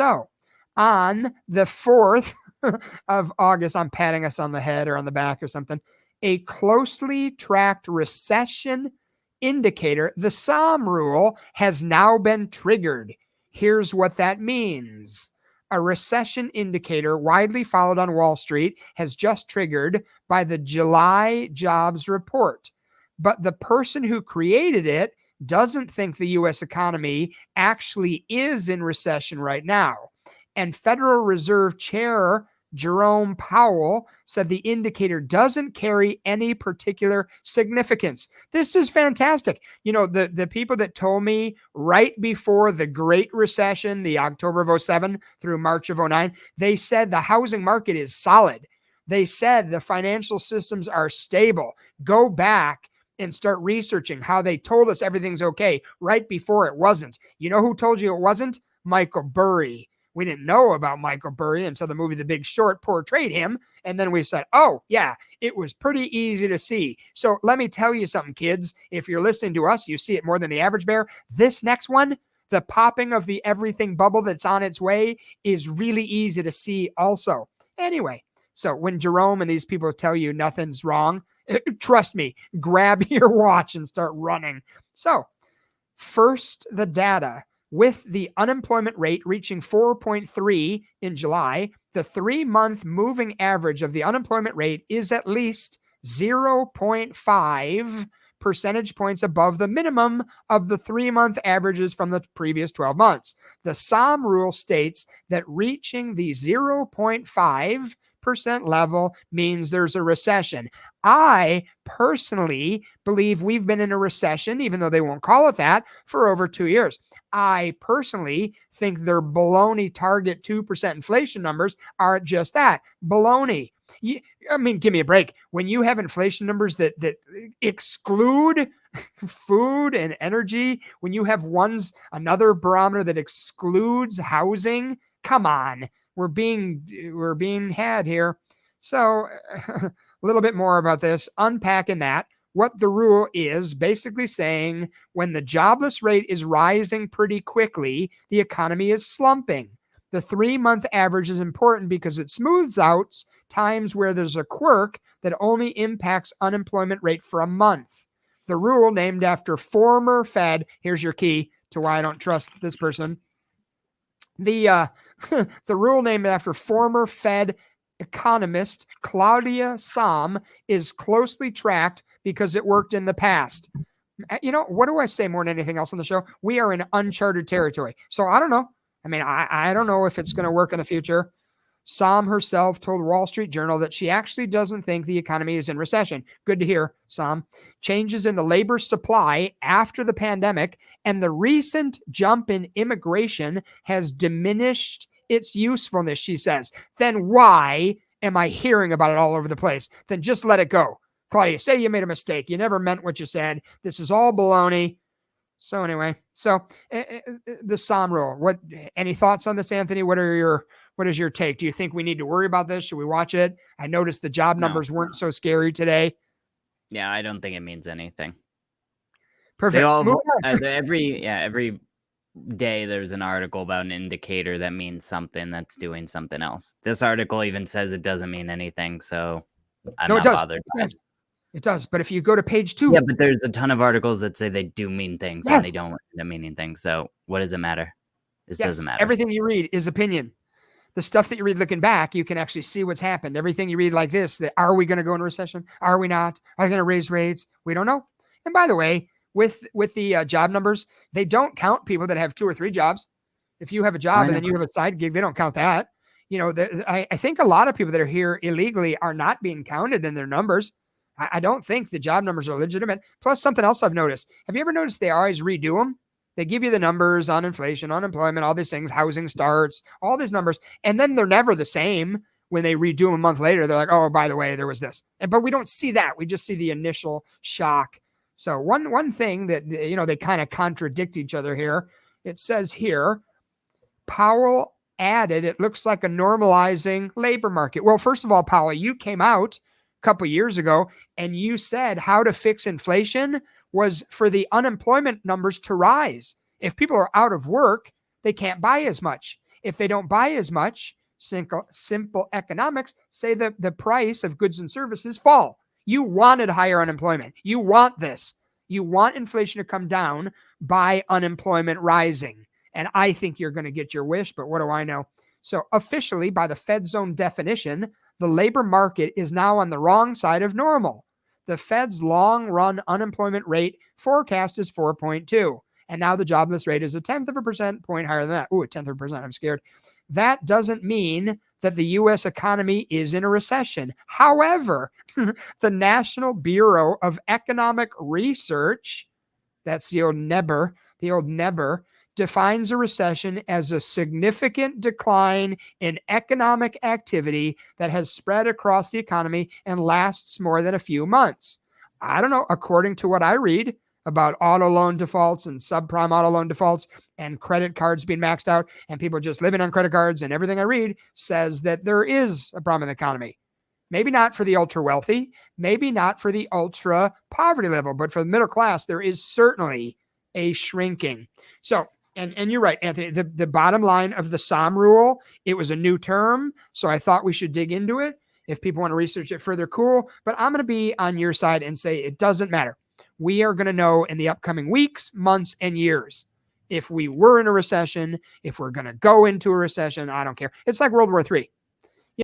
So on the 4th of August, I'm patting us on the head or on the back or something, a closely tracked recession indicator, the SAHM rule, has now been triggered. Here's what that means. A recession indicator widely followed on Wall Street has just triggered by the July jobs report. But the person who created it doesn't think the U.S. economy actually is in recession right now. And Federal Reserve Chair Jerome Powell said the indicator doesn't carry any particular significance. This is fantastic. You know, the people that told me right before the Great Recession, the October of 07 through March of 09, they said the housing market is solid. They said the financial systems are stable. Go back and start researching how they told us everything's okay right before it wasn't. You know who told you it wasn't? Michael Burry. We didn't know about Michael Burry until the movie The Big Short portrayed him. And then we said, oh, yeah, it was pretty easy to see. So let me tell you something, kids. If you're listening to us, you see it more than the average bear. This next one, the popping of the everything bubble that's on its way, is really easy to see also. Anyway, so when Jerome and these people tell you nothing's wrong, trust me, grab your watch and start running. So first, the data. With the unemployment rate reaching 4.3 in July, the 3-month moving average of the unemployment rate is at least 0.5 percentage points above the minimum of the 3-month averages from the previous 12 months. The SAHM rule states that reaching the 0.5% level means there's a recession. I personally believe we've been in a recession, even though they won't call it that, for over 2 years. I personally think their baloney target 2% inflation numbers are just that, baloney. I mean, give me a break. When you have inflation numbers that exclude food and energy, when you have another barometer that excludes housing, come on. We're being had here. So a little bit more about this, unpacking that. What the rule is basically saying, when the jobless rate is rising pretty quickly, the economy is slumping. The 3-month average is important because it smooths out times where there's a quirk that only impacts unemployment rate for a month. The rule, named after former Fed, here's your key to why I don't trust this person. The rule, named after former Fed economist Claudia Sahm, is closely tracked because it worked in the past. You know, what do I say more than anything else on the show? We are in uncharted territory. So I don't know. I mean, I don't know if it's going to work in the future. Sahm herself told Wall Street Journal that she actually doesn't think the economy is in recession. Good to hear, Sahm. Changes in the labor supply after the pandemic and the recent jump in immigration has diminished its usefulness, she says. Then why am I hearing about it all over the place? Then just let it go. Claudia, say you made a mistake. You never meant what you said. This is all baloney. So anyway, the SAHM rule. Any thoughts on this, Anthony? What is your take? Do you think we need to worry about this? Should we watch it? I noticed the job numbers weren't so scary today. Yeah, I don't think it means anything. Perfect. Every day there's an article about an indicator that means something that's doing something else. This article even says it doesn't mean anything, so I'm not bothered. It does, but if you go to page 2. Yeah, but there's a ton of articles that say they do mean things and they don't end up meaning things. So what does it matter? This doesn't matter. Everything you read is opinion. The stuff that you read looking back, you can actually see what's happened. Everything you read like this, are we going to go into recession? Are we not? Are they going to raise rates? We don't know. And by the way, with the job numbers, they don't count people that have 2 or 3 jobs. If you have a job and then you have a side gig, they don't count that. You know, I think a lot of people that are here illegally are not being counted in their numbers. I don't think the job numbers are legitimate. Plus, something else I've noticed. Have you ever noticed they always redo them? They give you the numbers on inflation, unemployment, all these things, housing starts, all these numbers, and then they're never the same when they redo them a month later. They're like, oh, by the way, there was this. But we don't see that. We just see the initial shock. So one thing that, you know, they kind of contradict each other here. It says here, Powell added, it looks like a normalizing labor market. Well, first of all, Powell, you came out couple years ago and you said how to fix inflation was for the unemployment numbers to rise. If people are out of work, they can't buy as much. If they don't buy as much, simple economics say that the price of goods and services fall. You wanted higher unemployment. You want this. You want inflation to come down by unemployment rising. And I think you're going to get your wish, but what do I know? So officially, by the Fed's own definition, the labor market is now on the wrong side of normal. The Fed's long-run unemployment rate forecast is 4.2. And now the jobless rate is a 1/10 of a percent point higher than that. Ooh, a 1/10 of a percent. I'm scared. That doesn't mean that the U.S. economy is in a recession. However, the National Bureau of Economic Research, that's the old NEBR, defines a recession as a significant decline in economic activity that has spread across the economy and lasts more than a few months. I don't know, according to what I read about auto loan defaults and subprime auto loan defaults and credit cards being maxed out and people just living on credit cards, and everything I read says that there is a problem in the economy. Maybe not for the ultra wealthy, maybe not for the ultra poverty level, but for the middle class, there is certainly a shrinking. So, and you're right, Anthony, the bottom line of the SAHM rule, it was a new term, so I thought we should dig into it. If people want to research it further, cool. But I'm going to be on your side and say it doesn't matter. We are going to know in the upcoming weeks, months, and years if we were in a recession, if we're going to go into a recession. I don't care. It's like World War III.